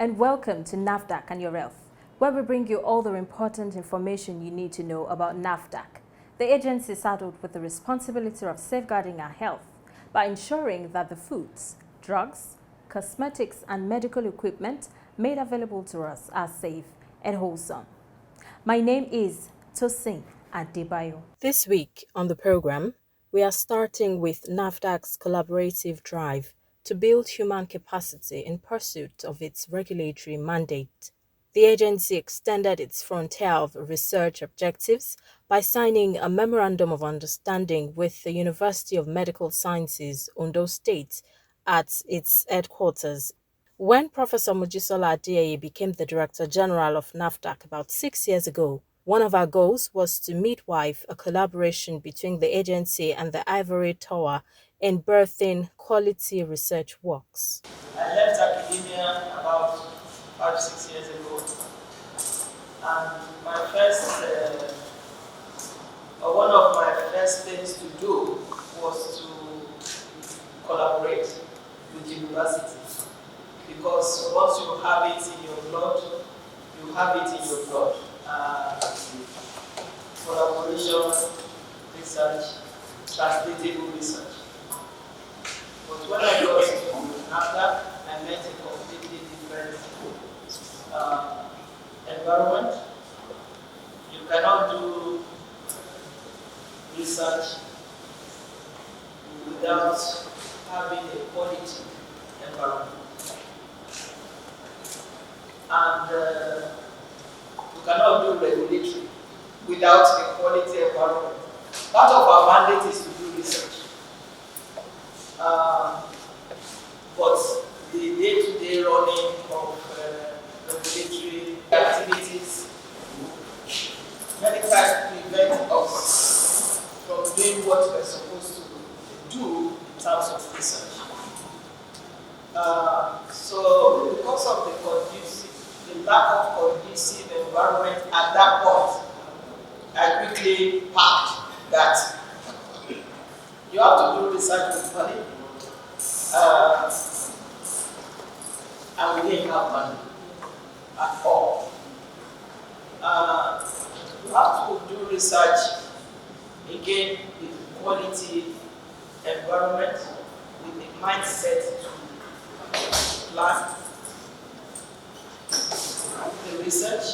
and welcome to NAFDAC and Your Health, where we bring you all the important information you need to know about NAFDAC. The agency is saddled with the responsibility of safeguarding our health by ensuring that the foods, drugs, cosmetics, and medical equipment made available to us are safe and wholesome. My name is Tosin Adebayo. This week on the program, we are starting with NAFDAC's collaborative drive to build human capacity in pursuit of its regulatory mandate. The agency extended its frontier of research objectives by signing a Memorandum of Understanding with the University of Medical Sciences, Ondo State, at its headquarters. When Professor Mojisola Adeyeye became the Director General of NAFDAC about 6 years ago, one of our goals was to midwife a collaboration between the agency and the Ivory Tower in birthing quality research works. I left academia about 5-6 years ago, and one of my first things to do was to collaborate with university, because once you have it in your blood, you have it in your blood. Collaboration, research, translatable research. But when I got to NAFDAC, I met a completely different environment. You cannot do research without having a quality environment. And you cannot do regulatory without a quality environment. Part of our mandate is to do research. But the day-to-day running of regulatory activities, many times prevent us from doing what we're supposed to do in terms of research. So because of the lack of conducive environment at that point, I quickly packed that you have to do research with money, and we didn't have money at all. You have to do research again with quality environment, with the mindset to plan the research,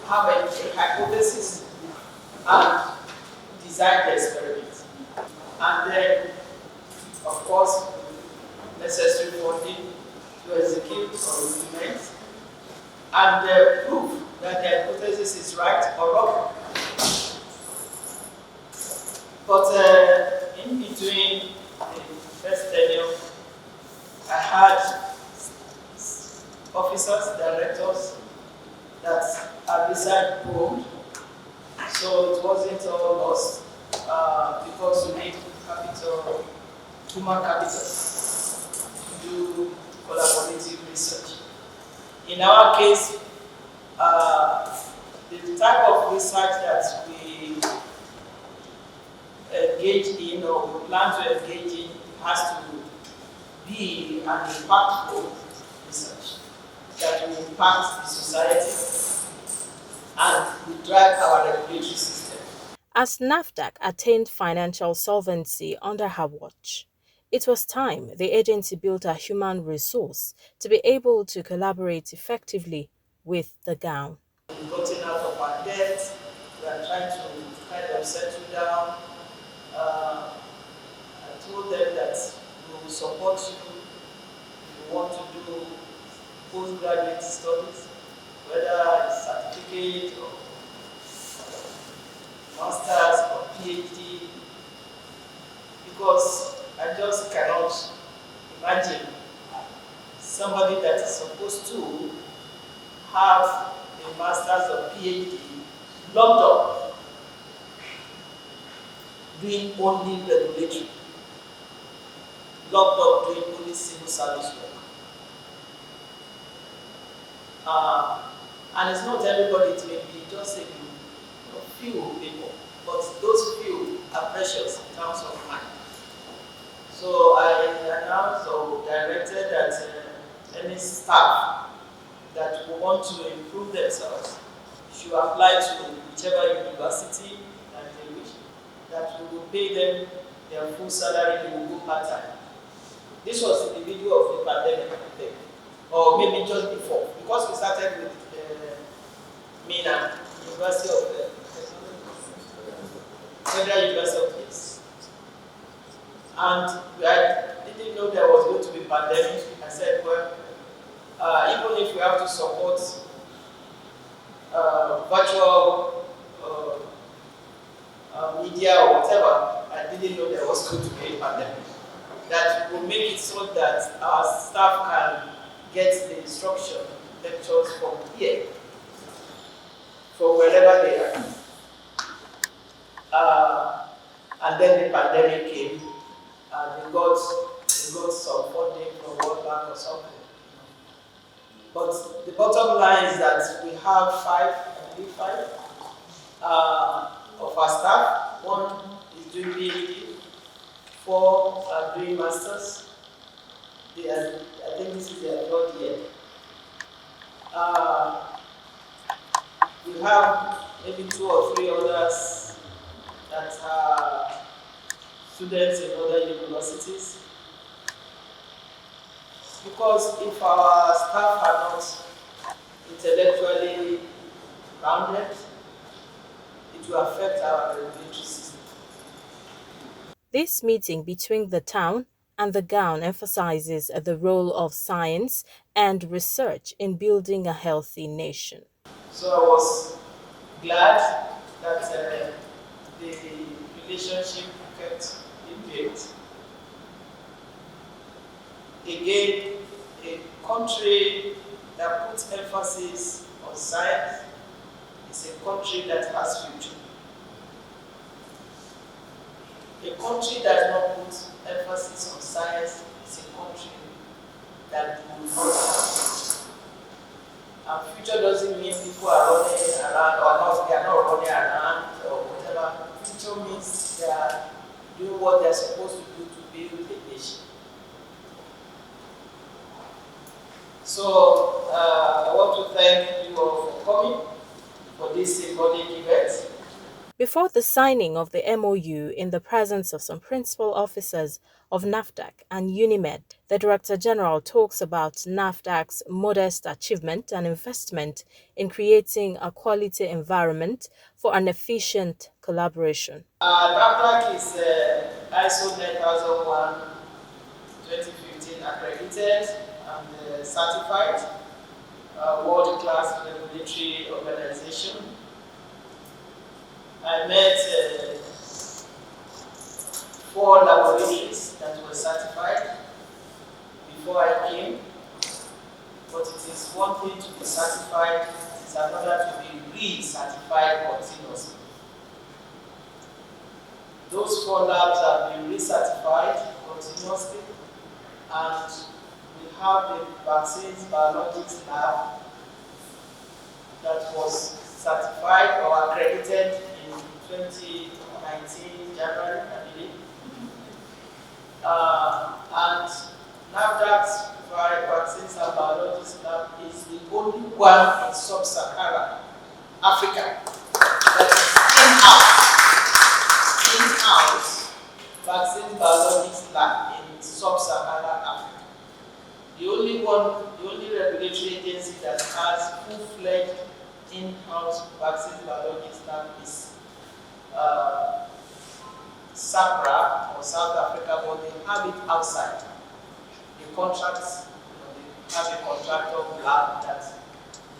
have a hypothesis, and design the experiment. And then, of course, necessary funding to execute or implement, and prove that the hypothesis is right or wrong. But in between the first tenure, I had officers, directors that are beside board, so it wasn't all lost, because you need capital, human capital, to do collaborative research. In our case, the type of research that we engage in or we plan to engage in has to be an impactful research that will impact the society and will drive our regulatory system. As NAFDAC attained financial solvency under her watch, it was time the agency built a human resource to be able to collaborate effectively with the gown. We've gotten out of our debt, we are trying to kind of settle down. I told them that we will support you if you want to do postgraduate studies, whether it's certificate or master's or PhD, because I just cannot imagine somebody that is supposed to have a master's or PhD locked up doing only regulatory, locked up doing only civil service work. And it's not everybody, it may be just a few people, but those few are precious in terms of time. So I announced or directed that any staff that will want to improve themselves should apply to whichever university that they wish, that we will pay them their full salary, they will go part-time. This was in the middle of the pandemic, I think, or maybe just before, because we started with MENA, University of Federal University of Peace. And I didn't know there was going to be pandemic. I said, well, even if we have to support virtual media or whatever, I didn't know there was going to be a pandemic. That will make it so that our staff can get the instruction, lectures from here, from wherever they are. And then the pandemic came, and they got some funding from World Bank or something. But the bottom line is that we have five of our staff. One is doing PhD, 4 are doing masters. I think this is their 3rd year. We have maybe 2 or 3 others that are students in other universities. Because if our staff are not intellectually rounded, it will affect our regulatory system. This meeting between the town and the gown emphasizes the role of science and research in building a healthy nation. So I was glad that the relationship kept being built. Again, a country that puts emphasis on science is a country that has future. A country that does not put emphasis on science is a country that will not have. And future doesn't mean people are running around or they are not running around or whatever. Future means they are doing what they are supposed to do to build a nation. So I want to thank you all for coming for this symbolic event. Before the signing of the MOU in the presence of some principal officers of NAFDAC and UNIMED, the Director General talks about NAFDAC's modest achievement and investment in creating a quality environment for an efficient collaboration. NAFDAC is ISO 9001 2015 accredited and certified world-class regulatory organization. I met 4 laboratories that were certified before I came, but it is one thing to be certified, it is another to be re-certified continuously. Those 4 labs have been recertified continuously, and we have the vaccines biologics lab that was certified or accredited in 2019 January, I believe. And NAFDAC's vaccines and biologics lab is the only one in sub-Saharan Africa that is in-house vaccine biologics lab in sub-Saharan Africa. The only regulatory agency that has full-fledged in-house vaccine biologics lab is SAPRA or South Africa, but they have it outside. The contracts, they have a contractor lab that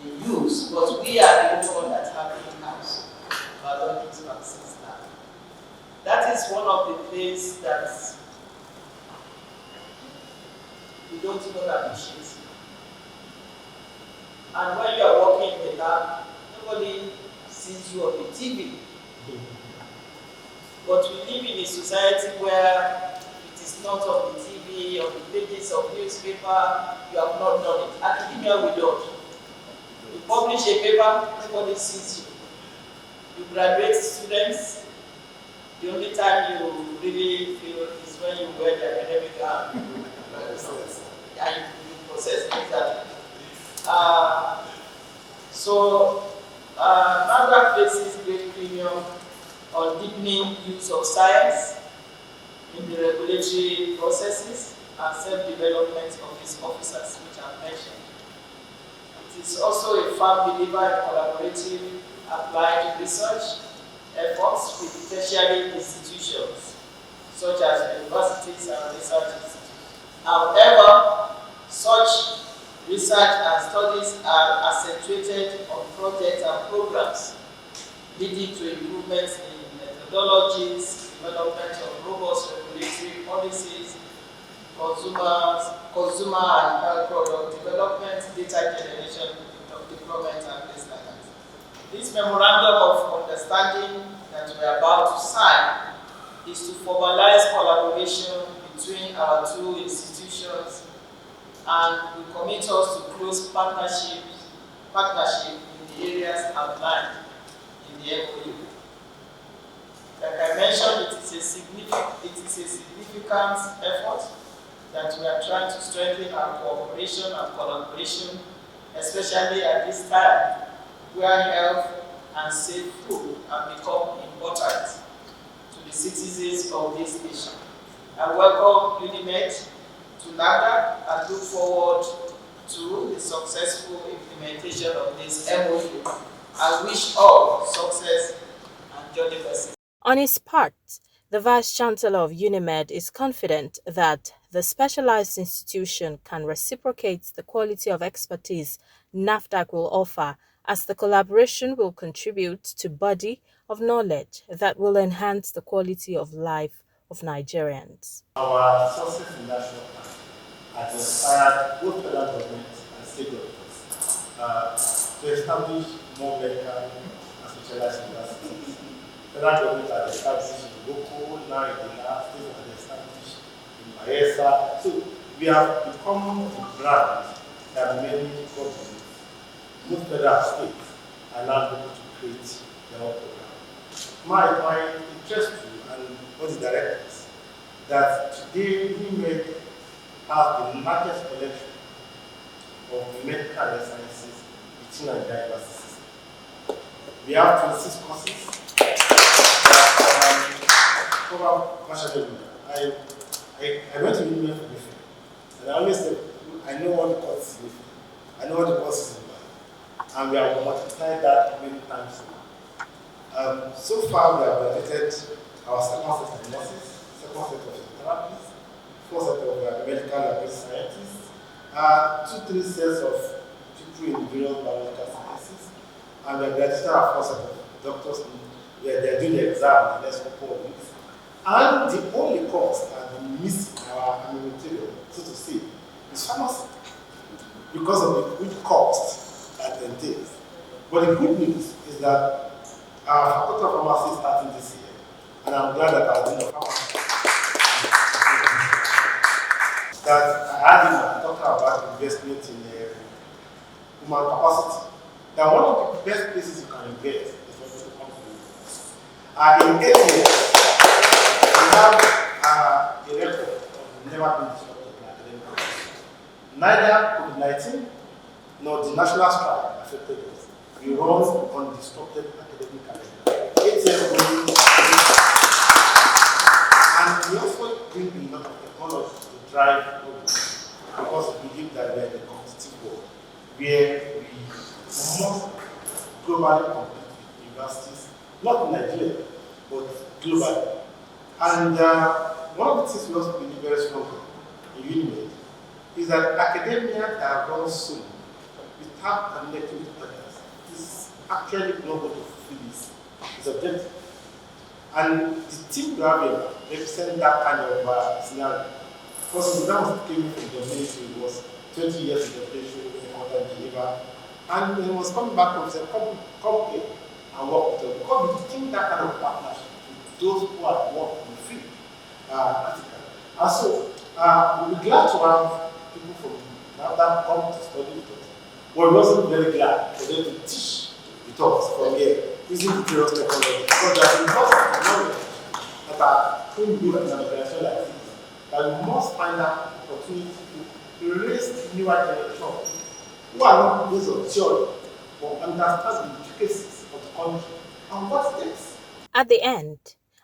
they use, but we are the only one that have in-house biologics vaccines lab. That is one of the things that we don't even appreciate. And when you are working in the lab, nobody sees you on the TV. But we live in a society where it is not on the TV, on the pages of newspaper, you have not done it. Academia, we don't. You publish a paper, nobody sees you. You graduate students, the only time you really feel is when you wear the academic gown. And you process exactly. NAFDAC places great premium on deepening use of science in the regulatory processes and self-development of its officers, which I've mentioned. It is also a firm believer in collaborative applied research efforts with tertiary institutions, such as universities and research institutes. However, such research and studies are accentuated on projects and programs, leading to improvements in methodologies, development of robust regulatory policies, consumer and health product development, data generation, deployment, and things like that. This memorandum of understanding that we are about to sign is to formalize collaboration between our two institutions and will commit us to close partnership in the areas outlined in the MOU. Like I mentioned, it is a significant effort that we are trying to strengthen our cooperation and collaboration, especially at this time where health and safe food have become important to the citizens of this nation. I welcome UNIMED to NAFDAC and look forward to the successful implementation of this MOU. I wish all success and journey blessings. On his part, the Vice-Chancellor of UNIMED is confident that the specialized institution can reciprocate the quality of expertise NAFDAC will offer, as the collaboration will contribute to body of knowledge that will enhance the quality of life of Nigerians. Our success in national plan has inspired both federal government and state governments to establish more medical and specialized universities. Federal government has established in Boko, now in the last state has established in Bayelsa. So we have become a brand that many governments, most federal states, are now able to create their own program. My interest to and all the directors that today we may have the largest collection of medical and sciences within Nigeria universities. We have 26 courses that cover commercial level. I went to university for briefing, and I always say, I know what the course is, I know what the course is about, and we have multiplied that many times. So far, we have graduated our second set of nurses, second set of therapists, first set of medical and scientists, 2-3 sets of people in various biological sciences, and we have graduated our first set of doctors where they are doing the exam in the next couple of weeks. And the only course that we miss in our material, so to say, is pharmacy, because of the good cost that it entails. But the good news is that our faculty of pharmacy is starting this year, and I'm glad that our dean of pharmacy that I had talking about investment in human capacity. That one of the best places you can invest is when you come to in 8 years, we have a record of never being disrupted in academic campus. Neither COVID-19 nor the national strike affected us. We run undisrupted academic calendar. 8 years ago, and we also bring a lot of technology to drive progress, because we believe that we are in a competitive world where we must globally compete with universities, not in Nigeria, but globally. And one of the things we also believe very strongly in UNIMED is that academia that runs soon without connecting with others is actually not going to fulfill its objective. And the team we have here represent that kind of scenario. Because that was came from the ministry, it was 20 years in the operation in order to deliver. And when he was coming back from said, come here and work with us. Because we think that kind of partnership with those who are working in the field critical. And so we'll be glad to have people from NAFDAC come to study with us. But we're also very glad for them to teach with us from here using the various technology. Because there's a lot of technology that are inbuilt in an organization like this, that we must find out opportunity to to raise the newer generation who are not based on theory but understand the intricacies of the country and what it takes. At the end,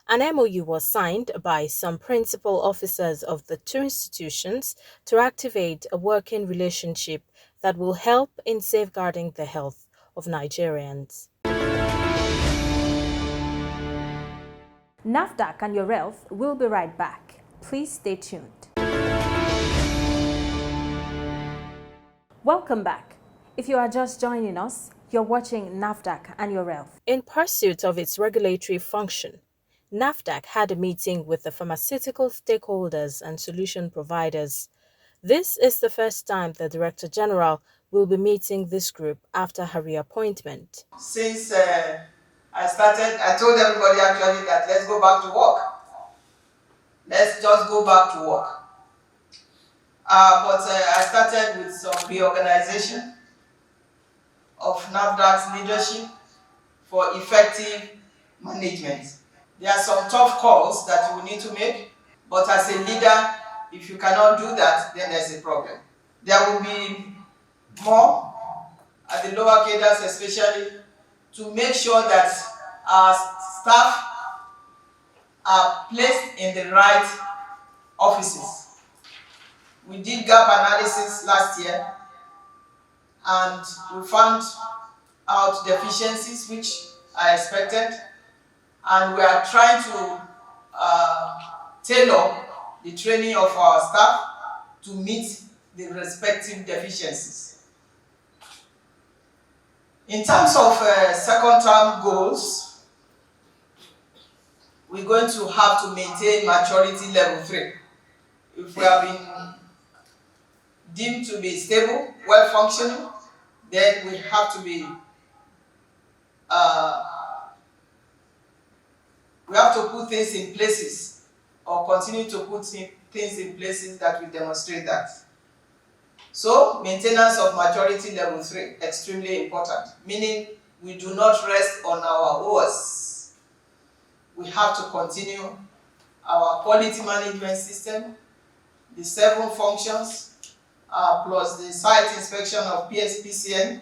an MOU was signed by some principal officers of the two institutions to activate a working relationship that will help in safeguarding the health of Nigerians. NAFDAC and your health will be right back. Please stay tuned. Welcome back. If you are just joining us, you're watching NAFDAC and your health. In pursuit of its regulatory function, NAFDAC had a meeting with the pharmaceutical stakeholders and solution providers. This is the first time the Director General will be meeting this group after her reappointment. Since I started, I told everybody actually that let's go back to work. Let's just go back to work. But I started with some reorganization of NAFDAC's leadership for effective management. There are some tough calls that you will need to make, but as a leader, if you cannot do that, then there's a problem. There will be more at the lower cadres, especially to make sure that our staff are placed in the right offices. We did gap analysis last year and we found out deficiencies which are expected, and we are trying to tailor the training of our staff to meet the respective deficiencies. In terms of second-term goals, we're going to have to maintain maturity level 3. If we have been deemed to be stable, well-functioning, then we have to be we have to put things in places or continue to put things in places that will demonstrate that. So, maintenance of maturity level 3, extremely important, meaning we do not rest on our oars. We have to continue our quality management system, the 7 functions, plus the site inspection of PSPCN.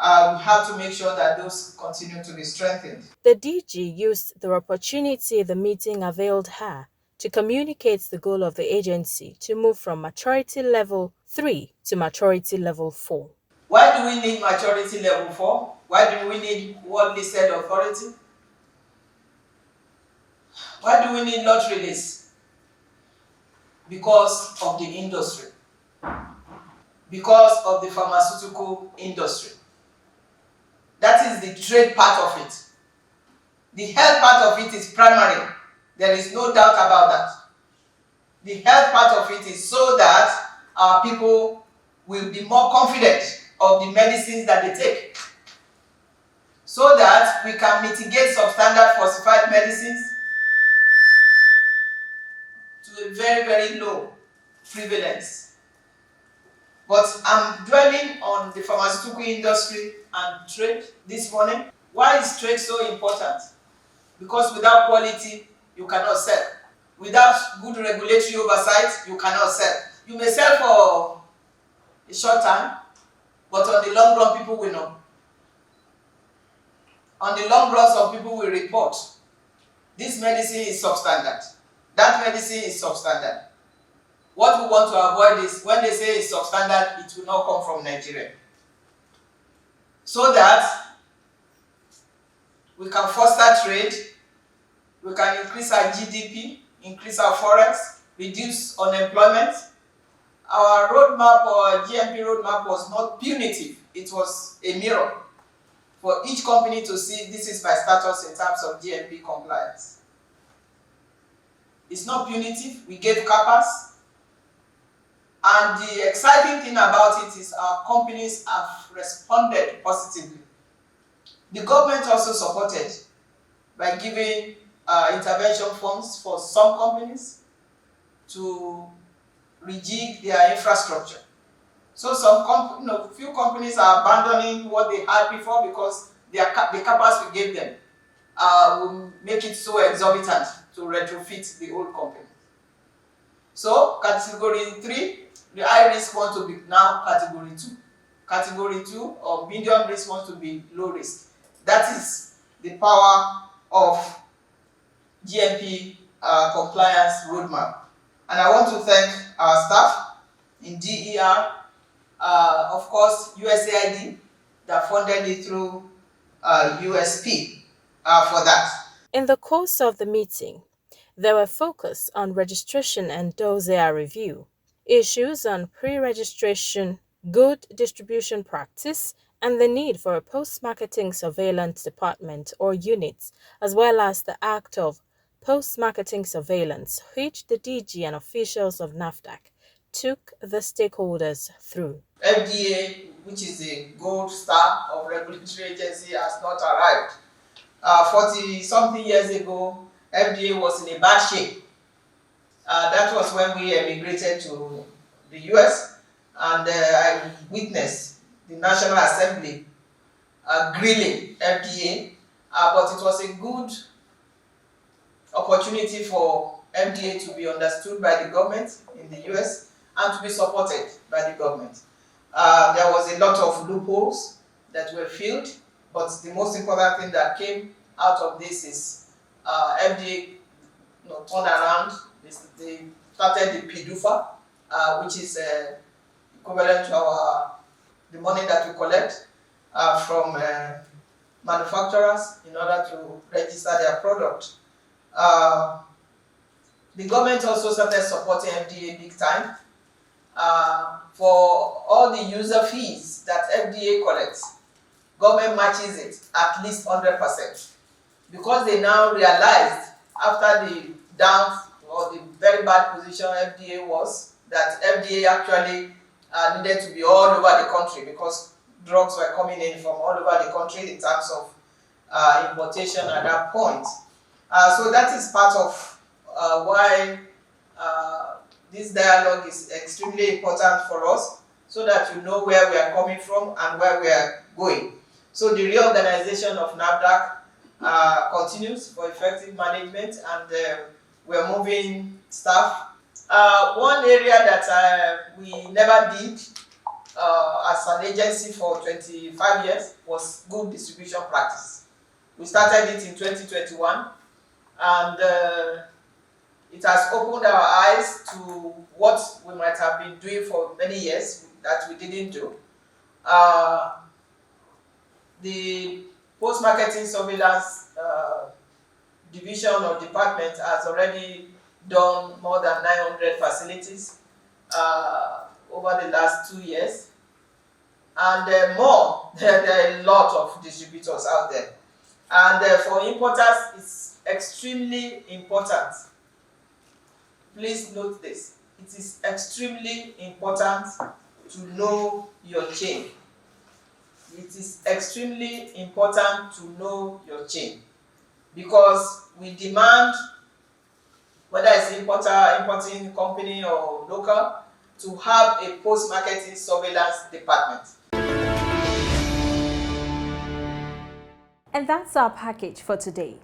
We have to make sure that those continue to be strengthened. The DG used the opportunity the meeting availed her to communicate the goal of the agency to move from maturity level 3 to maturity level 4. Why do we need maturity level 4? Why do we need ward-listed authority? Why do we need lottery list? Because of the industry. Because of the pharmaceutical industry. That is the trade part of it. The health part of it is primary. There is no doubt about that. The health part of it is so that our people will be more confident of the medicines that they take, so that we can mitigate substandard falsified medicines to a very, very low prevalence. But I'm dwelling on the pharmaceutical industry and trade this morning. Why is trade so important? Because without quality, you cannot sell. Without good regulatory oversight, you cannot sell. You may sell for a short time, but on the long run, people will know. On the long run, some people will report, this medicine is substandard. That medicine is substandard. What we want to avoid is, when they say it's substandard, it will not come from Nigeria. So that we can foster trade, we can increase our GDP, increase our forex, reduce unemployment. Our roadmap or GMP roadmap was not punitive, it was a mirror for each company to see this is my status in terms of GMP compliance. It's not punitive, we gave CAPAs. And the exciting thing about it is our companies have responded positively. The government also supported by giving intervention funds for some companies to rejig their infrastructure. So few companies are abandoning what they had before because the CAPAs we gave them will make it so exorbitant to retrofit the old company. So category 3, The high risk want to be now category 2. Category 2 or medium risk want to be low risk. That is the power of GMP compliance roadmap. And I want to thank our staff in DER, of course, USAID that funded it through USP for that. In the course of the meeting, there were focus on registration and dossier review, issues on pre-registration, good distribution practice, and the need for a post-marketing surveillance department or unit, as well as the Act of Post-Marketing Surveillance, which the DG and officials of NAFDAC took the stakeholders through. FDA, which is the gold star of regulatory agency, has not arrived. 40-something years ago, FDA was in a bad shape. That was when we emigrated to the US, and I witnessed the National Assembly grilling FDA, but it was a good opportunity for FDA to be understood by the government in the US and to be supported by the government. There was a lot of loopholes that were filled, but the most important thing that came out of this is FDA turned around. They started the PDUFA, which is equivalent to the money that we collect from manufacturers in order to register their product. The government also started supporting FDA big time for all the user fees that FDA collects. Government matches it at least 100%, because they now realized after the down or the very bad position FDA was, that FDA actually needed to be all over the country because drugs were coming in from all over the country in terms of importation at that point. So that is part of why this dialogue is extremely important for us, so that you know where we are coming from and where we are going. So the reorganization of NAFDAC continues for effective management, and we're moving staff. One area that we never did as an agency for 25 years was good distribution practice. We started it in 2021, and it has opened our eyes to what we might have been doing for many years that we didn't do. The post-marketing surveillance division or department has already done more than 900 facilities over the last 2 years, and more. There are a lot of distributors out there, and for importers it's extremely important. Please note this: it is extremely important to know your chain. It is extremely important to know your chain, because we demand, whether it's importing company or local, to have a post-marketing surveillance department. And that's our package for today.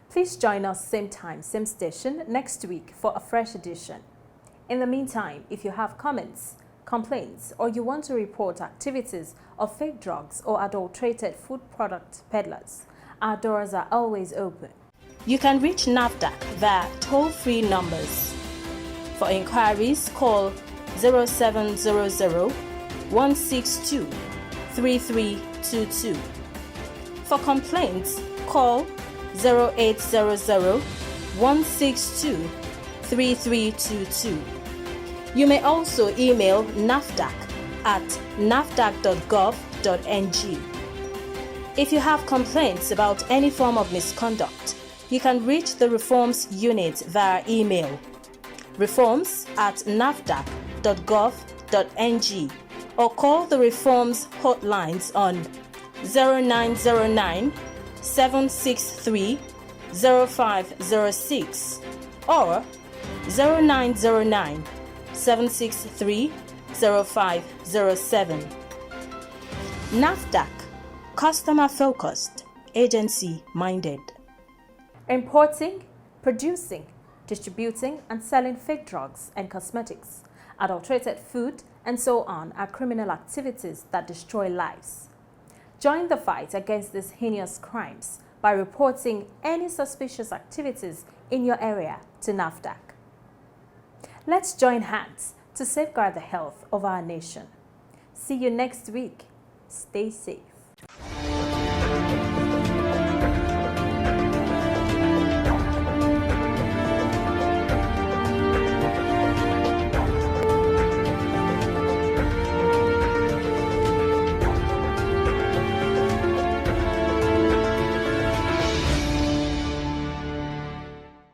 Please join us same time, same station next week for a fresh edition. In the meantime, if you have comments, complaints, or you want to report activities of fake drugs or adulterated food product peddlers, our doors are always open. You can reach NAFDAC via toll-free numbers. For inquiries, call 0700 162 3322. For complaints, call 0800 162 3322. You may also email NAFDAC at nafdac.gov.ng. If you have complaints about any form of misconduct, you can reach the Reforms Unit via email, reforms@nafdac.gov.ng, or call the Reforms hotlines on 0909 763 0506 or 0909 763 0507. NAFDAC, customer focused, agency minded. Importing, producing, distributing, and selling fake drugs and cosmetics adulterated food, and so on are criminal activities that destroy lives. Join the fight against these heinous crimes by reporting any suspicious activities in your area to NAFDAC. Let's join hands to safeguard the health of our nation. See you next week. Stay safe.